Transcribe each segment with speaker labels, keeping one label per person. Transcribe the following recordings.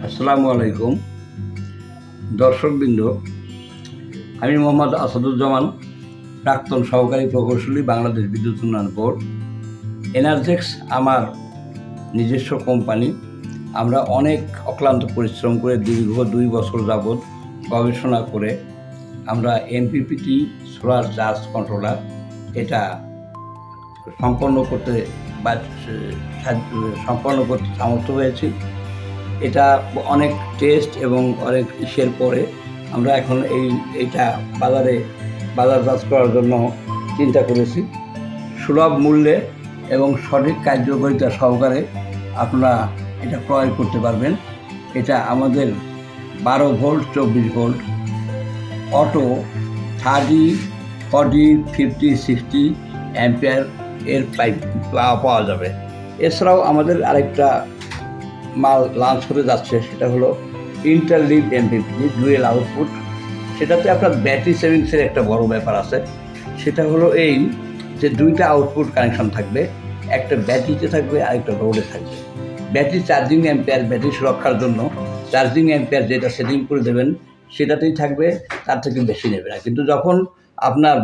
Speaker 1: আসসালামু আলাইকুম দর্শকবৃন্দ, আমি মোহাম্মদ আসাদুজ্জামান, প্রাক্তন সহকারী প্রকৌশলী, বাংলাদেশ বিদ্যুৎ উন্নয়ন বোর্ড। এনার্জেক্স আমার নিজস্ব কোম্পানি। আমরা অনেক অক্লান্ত পরিশ্রম করে দীর্ঘ 2 বছর যাবৎ গবেষণা করে আমরা এমপিপিটি সোলার চার্জ কন্ট্রোলার এটা সম্পন্ন করতে সামর্থ্য হয়েছি। এটা অনেক টেস্ট এবং অনেক ইসের পরে আমরা এখন এইটা বাজারজাত করার জন্য চিন্তা করেছি। সুলভ মূল্যে এবং সঠিক কার্যকারিতা সহকারে আপনারা এটা ক্রয় করতে পারবেন। এটা আমাদের 12 ভোল্ট 24 ভোল্ট অটো 30, 40, 50, 60 অ্যাম্পিয়ার এর পাইপ পাওয়া যাবে। এছাড়াও আমাদের আরেকটা মাল লঞ্চ হতে যাচ্ছে, সেটা হলো ইন্টারলিভ এমপিপিটি ডুয়েল আউটপুট। সেটাতে আপনার ব্যাটারি সেভিংসের একটা বড় ব্যাপার আছে। সেটা হলো এই যে 2টা আউটপুট কানেকশন থাকবে, একটা ব্যাটারিতে থাকবে আর একটা লোডে থাকবে। ব্যাটারি চার্জিং অ্যাম্পিয়ার, ব্যাটারি সুরক্ষার জন্য চার্জিং অ্যাম্পিয়ার যেটা সেটিং করে দেবেন সেটাতেই থাকবে, তার থেকে বেশি নেবে না। কিন্তু যখন আপনার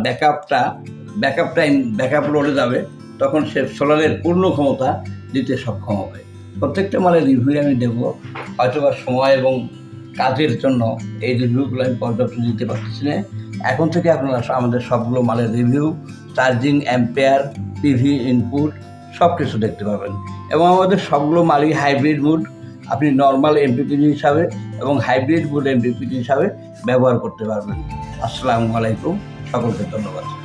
Speaker 1: ব্যাকআপ লোডে যাবে তখন সে সোলারের পূর্ণ ক্ষমতা দিতে সক্ষম হবে। প্রত্যেকটা মালের রিভিউ আমি দেবো, হয়তোবা সময় এবং কাজের জন্য এই রিভিউগুলো আমি পর্যাপ্ত দিতে পারতেছি না। এখন থেকে আপনারা আমাদের সবগুলো মালের review, charging ampere, PV input সব কিছু দেখতে পাবেন। এবং আমাদের সবগুলো মালই হাইব্রিড মুড, আপনি নর্মাল এমপিপিটি হিসাবে এবং হাইব্রিড মুড এমপিপিটি হিসাবে ব্যবহার করতে পারবেন। আসসালামু আলাইকুম, সকলকে ধন্যবাদ।